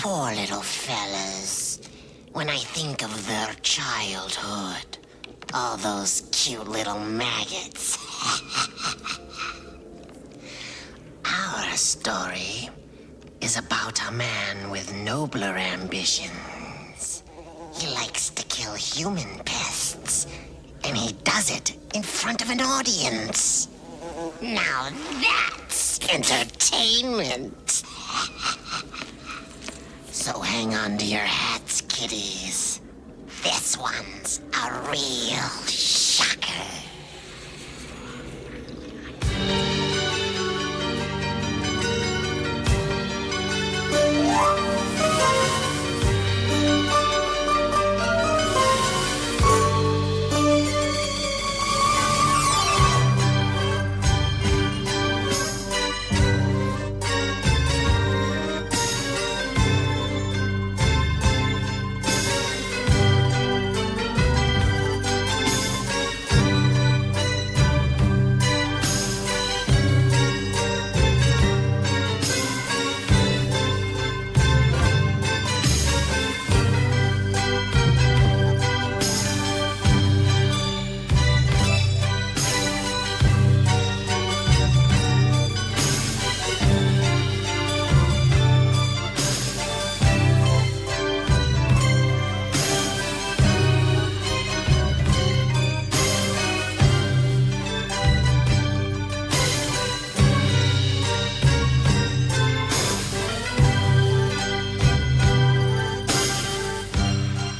poor little fellas. When I think of their childhood, all those cute little maggots. Our story is about a man with nobler ambitions. He likes to kill human pests, and he does it in front of an audience. Now that's entertainment. So hang on to your hats, kiddies. This one's a real shocker.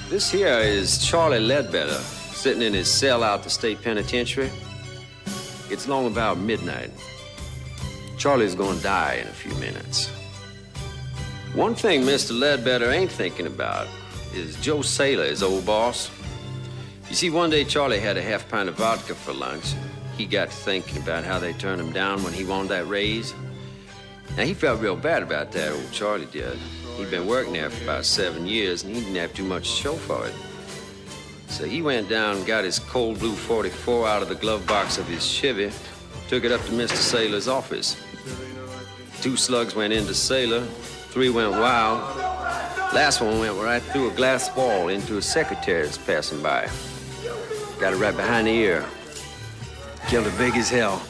This here is Charlie Ledbetter, sitting in his cell out the state penitentiary. It's long about midnight. Charlie's gonna die in a few minutes. One thing Mr. Ledbetter ain't thinking about is Joe Saylor, his old boss. You see, one day Charlie had a half pint of vodka for lunch. He got to thinking about how they turned him down when he wanted that raise. Now, he felt real bad about that, old Charlie did. He'd been working there for about 7 years, and he didn't have too much to show for it. So he went down and got his cold blue 44 out of the glove box of his Chevy, took it up to Mr. Saylor's office. 2 slugs went into Saylor, 3 went wild. Last one went right through a glass wall into a secretary that's passing by. Got it right behind the ear. Killed it big as hell.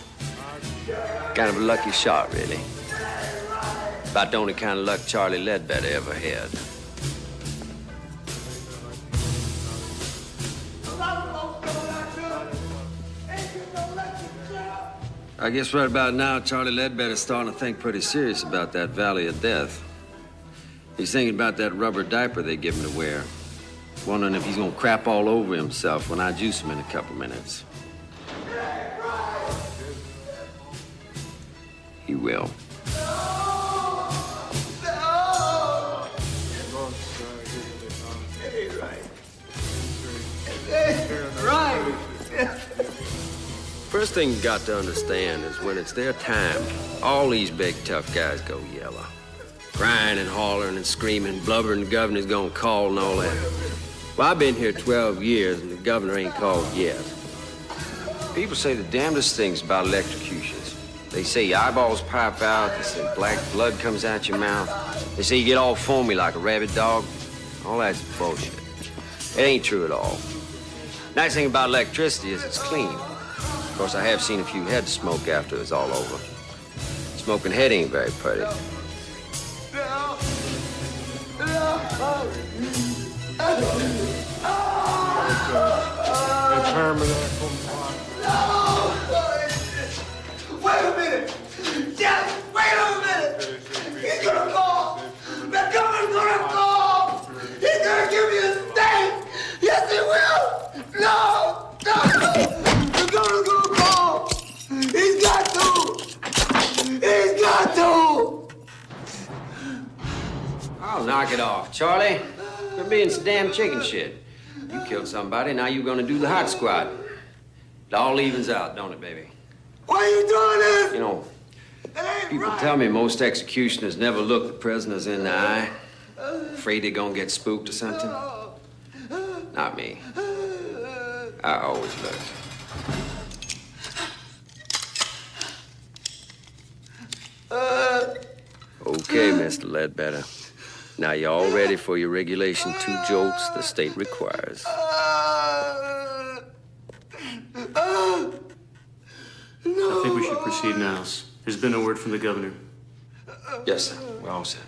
Kind of a lucky shot, really. About the only kind of luck Charlie Ledbetter ever had. I guess right about now, Charlie Ledbetter's starting to think pretty serious about that Valley of Death. He's thinking about that rubber diaper they give him to wear. Wondering if he's gonna crap all over himself when I juice him in a couple minutes. He will. Right. First thing you got to understand is when it's their time, all these big tough guys go yellow. Crying and hollering and screaming, blubbering the governor's gonna call and all that. Well, I've been here 12 years and the governor ain't called yet. People say the damnedest things about electrocutions. They say your eyeballs pop out, they say black blood comes out your mouth. They say you get all foamy like a rabid dog. All that's bullshit. It ain't true at all. Nice thing about electricity is it's clean. Of course, I have seen a few heads smoke after it's all over. Smoking head ain't very pretty. Wait a minute! Just wait a minute! He's gonna call! The governor's gonna call! He's gonna give me a state! Yes, he will! No! The governor's gonna call! He's got to! He's got to! I'll knock it off, Charlie. You're being some damn chicken shit. You killed somebody, now you're gonna do the hot squat. It all evens out, don't it, baby? Why are you doing this? You know, It ain't people right. tell me most executioners never look the prisoners in the eye. Afraid they're gonna get spooked or something. Not me. I always look. Okay, Mr. Ledbetter. Now, you all ready for your regulation 2 jolts the state requires? I think we should proceed now. There's been a word from the governor. Yes, sir. We're all set.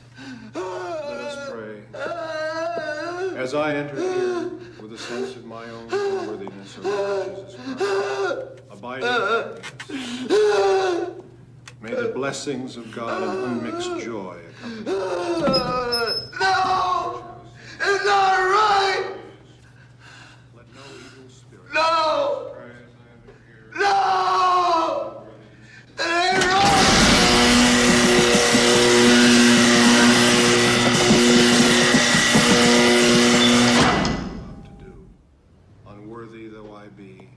Let us pray. As I enter here with a sense of my own unworthiness, O Lord Jesus Christ, abiding happiness, may the blessings of God and unmixed joy accompany me. No! It's not right! Let no evil spirit. No! No! It ain't right! To do. Unworthy though I be,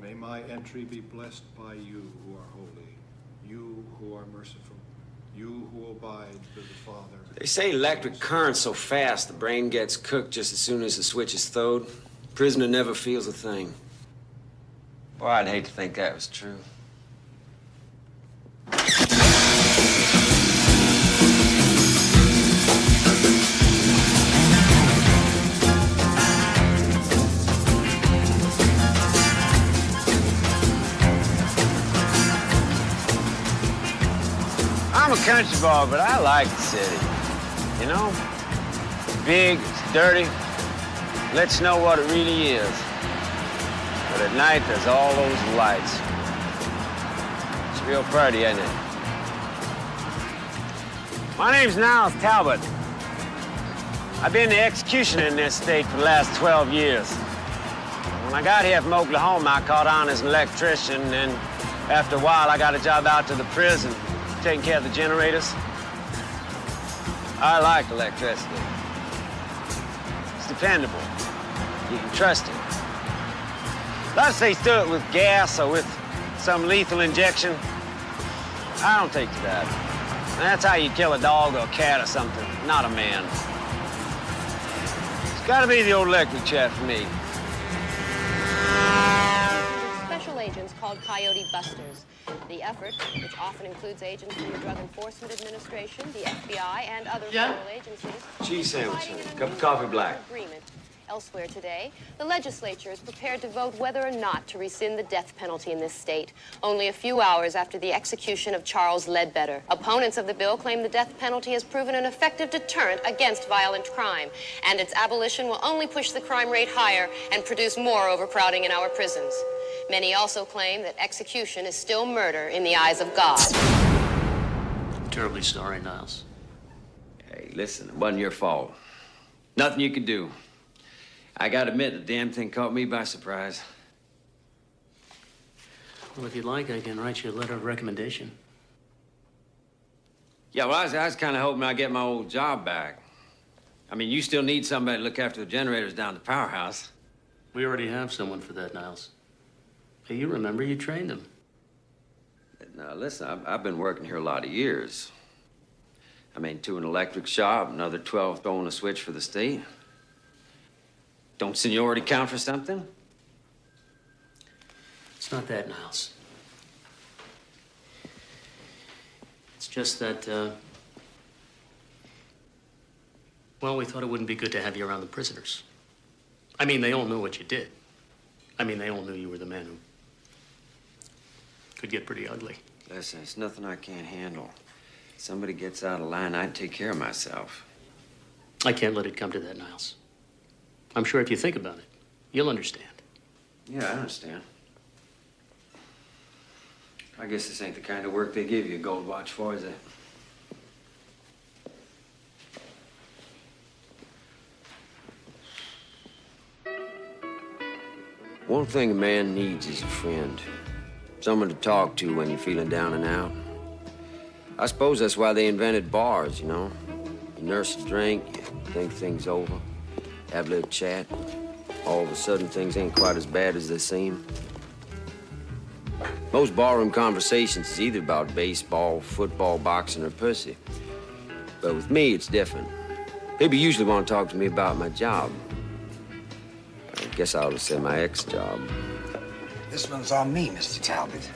may my entry be blessed by you who are holy, you who are merciful, you who abide with the Father. They say electric current's so fast the brain gets cooked just as soon as the switch is throwed. Prisoner never feels a thing. Boy, I'd hate to think that was true. I'm a country boy, but I like the city. You know? Big, it's dirty, lets you know what it really is. But at night, there's all those lights. It's real pretty, isn't it? My name's Niles Talbot. I've been the executioner in this state for the last 12 years. When I got here from Oklahoma, I caught on as an electrician, and after a while, I got a job out to the prison, taking care of the generators. I like electricity. It's dependable. You can trust it. Let's say do it with gas or with some lethal injection. I don't take to that. That's how you kill a dog or a cat or something, not a man. It's gotta be the old electric chair for me. Special agents called Coyote Busters. The effort, which often includes agents from the Drug Enforcement Administration, the FBI, and other federal agencies, Cheese sandwich, providing an cup of coffee black. agreement. Elsewhere today, the legislature is prepared to vote whether or not to rescind the death penalty in this state, only a few hours after the execution of Charles Ledbetter. Opponents of the bill claim the death penalty has proven an effective deterrent against violent crime, and its abolition will only push the crime rate higher and produce more overcrowding in our prisons. Many also claim that execution is still murder in the eyes of God. I'm terribly sorry, Niles. Hey, listen, it wasn't your fault. Nothing you could do. I gotta admit, the damn thing caught me by surprise. Well, if you'd like, I can write you a letter of recommendation. Yeah, well, I was kind of hoping I'd get my old job back. I mean, you still need somebody to look after the generators down at the powerhouse. We already have someone for that, Niles. Hey, you remember you trained them. Now, listen, I've been working here a lot of years. I mean, 2 in an electric shop, another 12 throwing a switch for the state. Don't seniority count for something? It's not that, Niles. It's just that, well, we thought it wouldn't be good to have you around the prisoners. I mean, they all knew what you did. I mean, they all knew you were the man who could get pretty ugly. Listen, it's nothing I can't handle. If somebody gets out of line, I'd take care of myself. I can't let it come to that, Niles. I'm sure if you think about it, you'll understand. Yeah, I understand. I guess this ain't the kind of work they give you a gold watch for, is it? One thing a man needs is a friend. Someone to talk to when you're feeling down and out. I suppose that's why they invented bars, you know? You nurse a drink, you think things over, have a little chat. All of a sudden, things ain't quite as bad as they seem. Most barroom conversations is either about baseball, football, boxing, or pussy. But with me, it's different. People usually want to talk to me about my job. I guess I ought to say my ex-job. This one's on me, Mr. Talbot.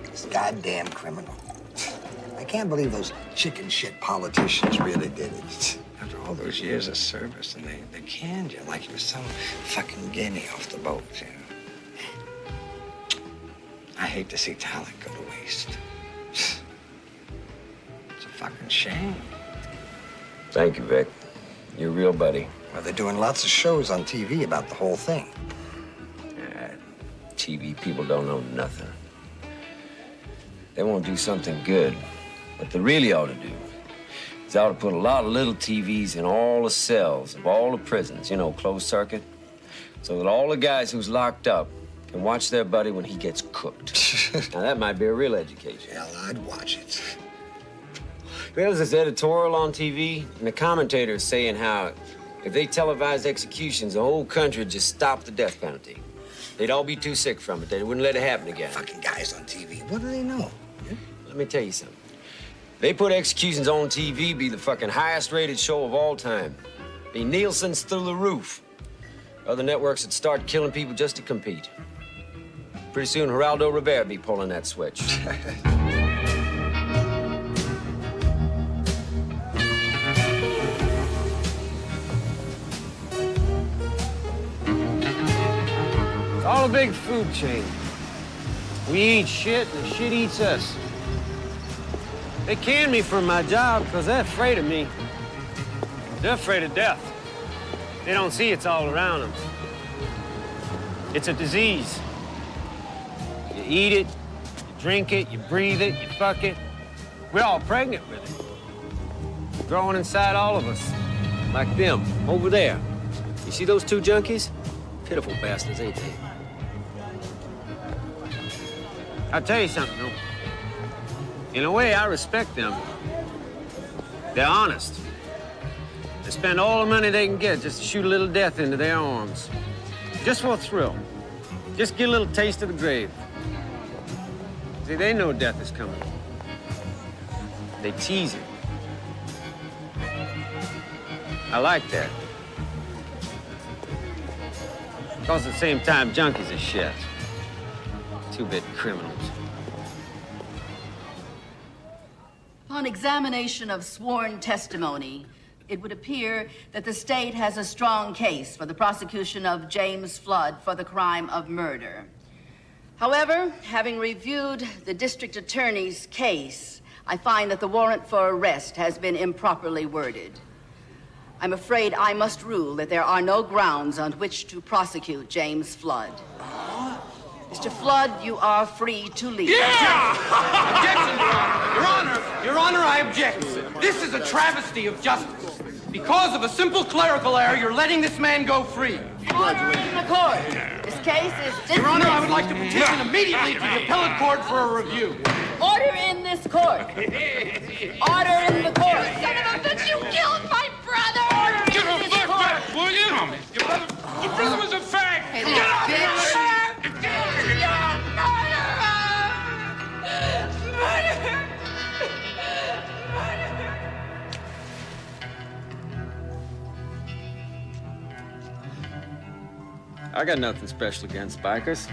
This goddamn criminal. I I can't believe those chicken shit politicians really did it. After all those years of service, and they canned you like you were some fucking guinea off the boat, you know. I hate to see talent go to waste. It's a fucking shame. Thank you, Vic. You're a real buddy. Well, they're doing lots of shows on TV about the whole thing. TV people don't know nothing. They want to do something good. What they really ought to do is they ought to put a lot of little TVs in all the cells of all the prisons, you know, closed circuit, so that all the guys who's locked up can watch their buddy when he gets cooked. Now, that might be a real education. Hell, I'd watch it. There's this editorial on TV, and the commentator is saying how if they televised executions, the whole country would just stop the death penalty. They'd all be too sick from it. They wouldn't let it happen again. Fucking guys on TV. What do they know? Yeah? Let me tell you something. They put executions on TV, be the fucking highest rated show of all time. Be Nielsen's through the roof. Other networks would start killing people just to compete. Pretty soon, Geraldo Rivera be pulling that switch. It's all a big food chain. We eat shit, and the shit eats us. They canned me from my job because they're afraid of me. They're afraid of death. They don't see it's all around them. It's a disease. You eat it, you drink it, you breathe it, you fuck it. We're all pregnant with it. Growing inside all of us. Like them, over there. You see those two junkies? Pitiful bastards, ain't they? I'll tell you something, though. In a way, I respect them. They're honest. They spend all the money they can get just to shoot a little death into their arms. Just for a thrill. Just get a little taste of the grave. See, they know death is coming. They tease it. I like that. Because at the same time, junkies are shit. Two-bit criminals. Upon examination of sworn testimony, it would appear that the state has a strong case for the prosecution of James Flood for the crime of murder. However, having reviewed the district attorney's case, I find that the warrant for arrest has been improperly worded. I'm afraid I must rule that there are no grounds on which to prosecute James Flood. Mr. Flood, you are free to leave. Yeah! Objection, Your Honor! Your Honor, I object. This is a travesty of justice. Because of a simple clerical error, you're letting this man go free. Order in the court. This case is dismissed. Your Honor, I would like to petition immediately to the appellate court for a review. Order in this court. Order in the court. You son of a bitch, you killed my brother! Order in this court. Will you? Your brother was a fag! Hey, little bitch. I got nothing special against bikers.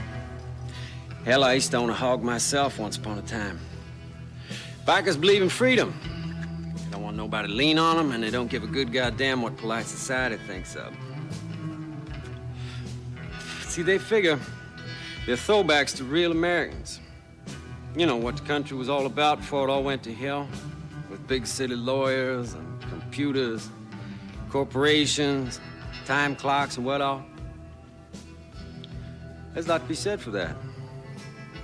Hell, I used to own a hog myself once upon a time. Bikers believe in freedom. They don't want nobody to lean on them, and they don't give a good goddamn what polite society thinks of. See, they figure they're throwbacks to real Americans. You know what the country was all about before it all went to hell, with big city lawyers and computers, corporations, time clocks, and what all. There's a lot to be said for that.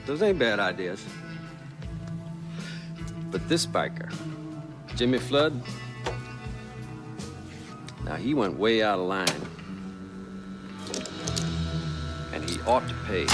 Those ain't bad ideas. But this biker, Jimmy Flood, now he went way out of line. And he ought to pay.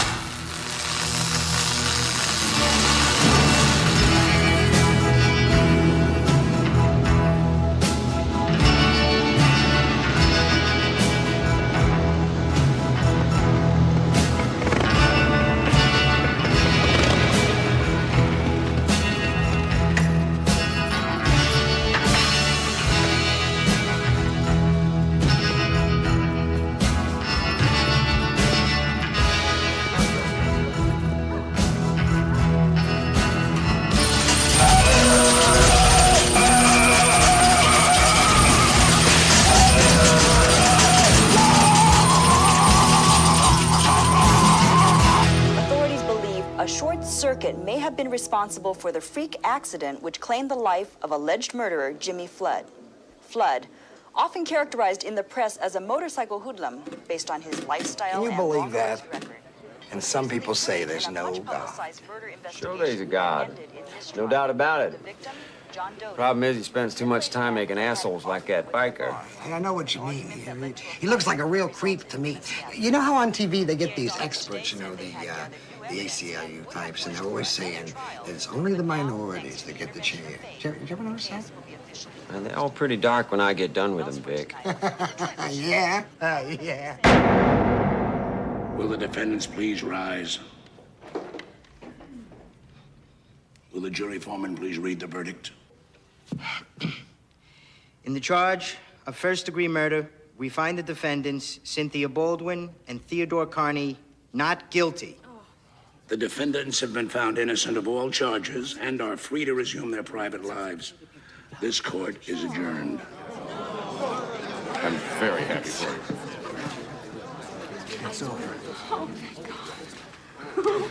a short circuit may have been responsible for the freak accident which claimed the life of alleged murderer Jimmy Flood. Flood, often characterized in the press as a motorcycle hoodlum based on his lifestyle. Can you and believe long that? arrest record. And some people say there's In a no much God. publicized murder Sure there's a God. investigation ended in No mistrial. doubt about it. The victim, John Doe. Problem is, he spends too much time making assholes like that biker. Hey, I know what you mean. He looks like a real creep to me. You know how on TV they get these experts, you know, the ACLU types, and they're always saying that it's only the minorities that get the chance. Did you ever notice that? And they're all pretty dark when I get done with them, Vic. Yeah, yeah. Will the defendants please rise? Will the jury foreman please read the verdict? In the charge of first-degree murder, we find the defendants, Cynthia Baldwin and Theodore Carney, not guilty. The defendants have been found innocent of all charges and are free to resume their private lives. This court is adjourned. I'm very happy for you. It's over. Oh, thank God.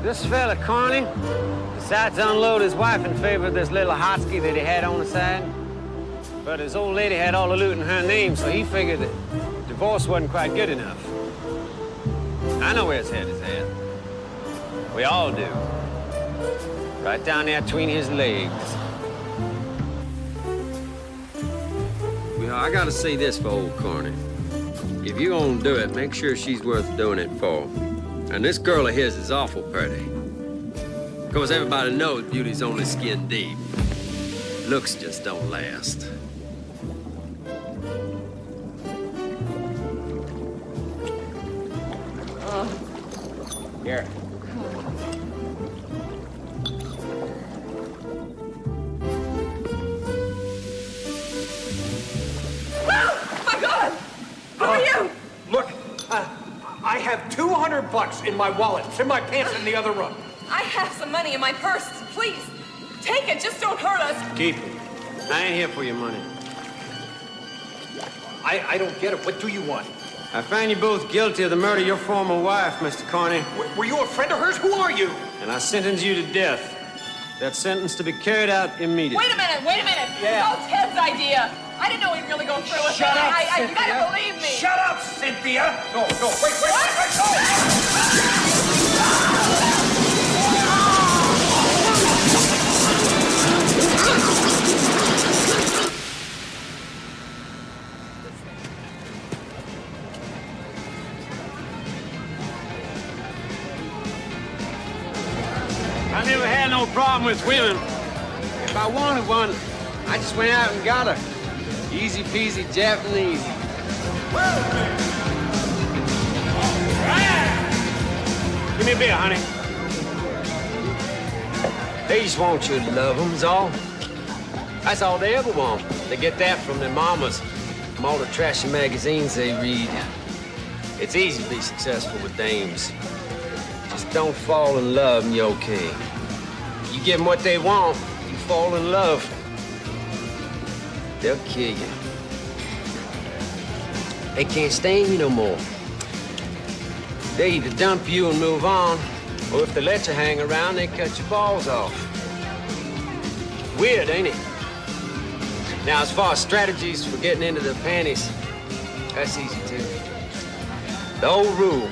This fella, Carney, decides to unload his wife in favor of this little hotski that he had on the side. But his old lady had all the loot in her name, so he figured that divorce wasn't quite good enough. I know where his head is at. We all do. Right down there between his legs. You know, I gotta say this for old Carney. If you're gonna do it, make sure she's worth doing it for. And this girl of his is awful pretty. Of course, everybody knows beauty's only skin deep. Looks just don't last. Here. My God! Who are you? Look, I have $200 in my wallet. It's in my pants in the other room. I have some money in my purse. Please, take it. Just don't hurt us. Keep it. I ain't here for your money. I don't get it. What do you want? I find you both guilty of the murder of your former wife, Mr. Carney. Were you a friend of hers? Who are you? And I sentence you to death. That sentence to be carried out immediately. Wait a minute. Yeah. It's all Ted's idea. I didn't know he'd really go through with Shut it. up, You Cynthia. gotta believe me. Shut up, Cynthia. No, wait, no. I never had no problem with women. If I wanted one, I just went out and got her. Easy peasy Japanese. Give me a beer, honey. They just want you to love them, is all. That's all they ever want. They get that from their mamas, from all the trashy magazines they read. It's easy to be successful with dames. Just don't fall in love and you're okay. You give them what they want, you fall in love. They'll kill you. They can't stand you no more. They either dump you and move on, or if they let you hang around, they cut your balls off. Weird, ain't it? Now, as far as strategies for getting into their panties, that's easy too. The old rule,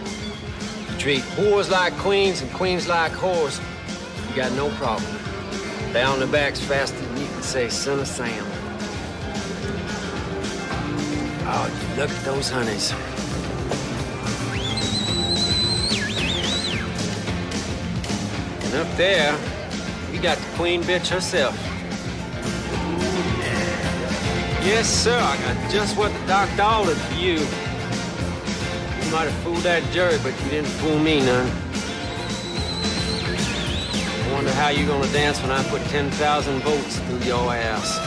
treat whores like queens and queens like whores, you got no problem. They're on their backs faster than you can say, son of Sam. Oh, look at those honeys. And up there, you got the queen bitch herself. Yes, sir, I got just what the doctor ordered for you. You might have fooled that jury, but you didn't fool me none. I wonder how you're gonna dance when I put 10,000 volts through your ass.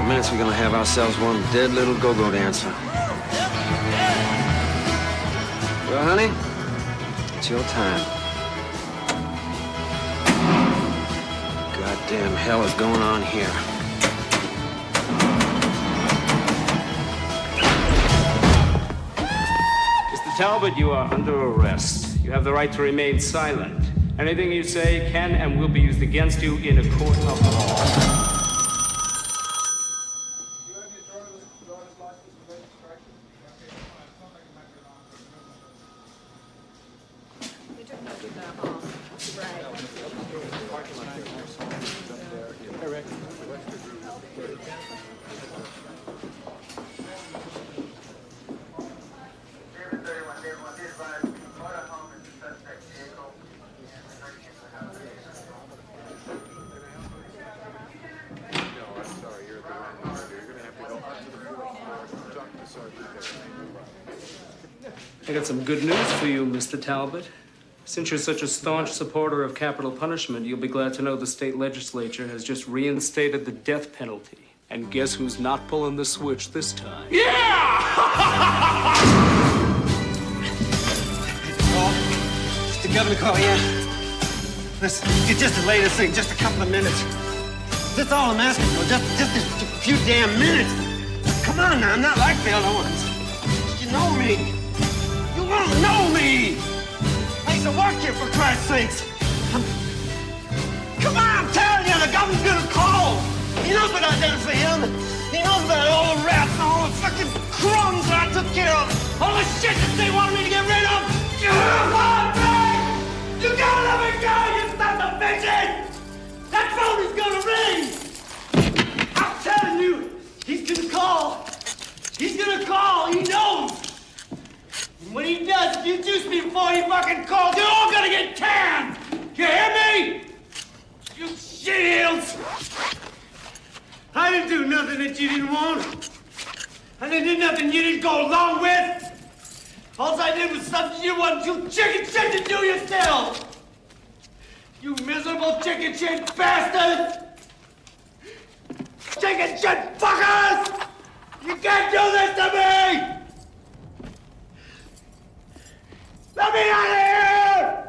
minutes, we're gonna have ourselves one dead little go-go dancer. Well, honey, it's your time. Goddamn hell is going on here? Mr. Talbot, you are under arrest. You have the right to remain silent. Anything you say can and will be used against you in a court of law. I got some good news for you, Mr. Talbot. Since you're such a staunch supporter of capital punishment, you'll be glad to know the state legislature has just reinstated the death penalty. And guess who's not pulling the switch this time? It's the governor call, yeah? Listen, you just delay this thing just a couple of minutes. That's all I'm asking for, just a few damn minutes. Come on now, I'm not like the other ones. You know me. You won't know me. I used to work here, for Christ's sakes. Come on, I'm telling you, the governor's gonna call. He knows what I done for him. He knows about all the rats and all the fucking crumbs that I took care of. All the shit that they wanted me to get rid of. Come on, man! You gotta let me go, you sons of bitches! That phone is gonna ring! I'm telling you, he's gonna call. He's gonna call, he knows. And when he does, if you juice me before he fucking calls, you're all gonna get canned! You hear me? You shields! I didn't do nothing that you didn't want. I didn't do nothing you didn't go along with. All I did was something you wanted you chicken shit to do yourself. You miserable chicken shit bastards! Chicken shit fuckers! You can't do this to me! Let me out of here!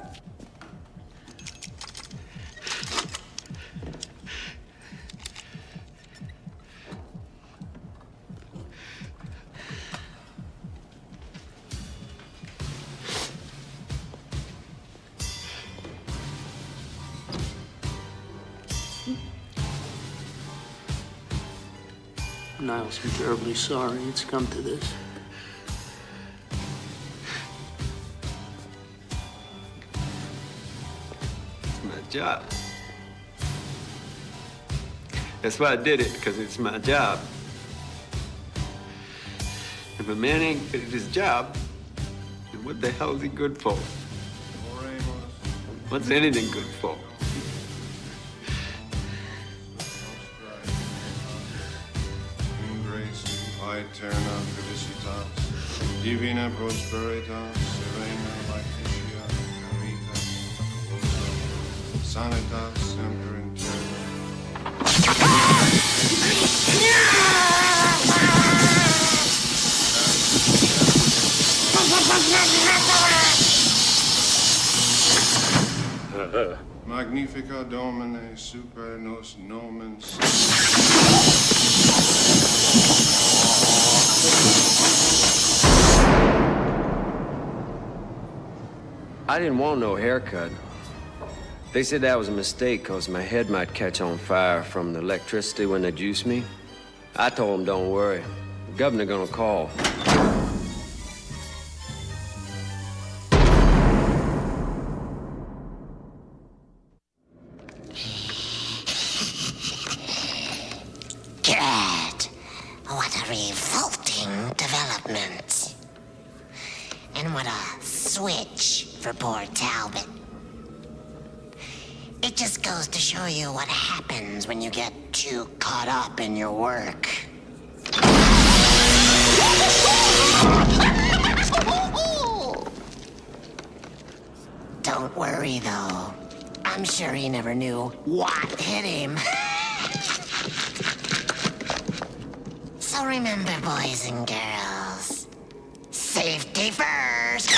Niles, I'm terribly sorry it's come to this. It's my job. That's why I did it, because it's my job. If a man ain't good at his job, then what the hell is he good for? What's anything good for? Eterna felicitas, divina prosperitas, serena laetitia, caritas, sanitas semper in terra. Magnifica Domine super nos nomen. I didn't want no haircut. They said that was a mistake because my head might catch on fire from the electricity when they juice me. I told them, don't worry. The governor gonna call. God, what a revolting development. And what a switch for poor Talbot. It just goes to show you what happens when you get too caught up in your work. Don't worry, though. I'm sure he never knew what hit him. Now remember, boys and girls, safety first.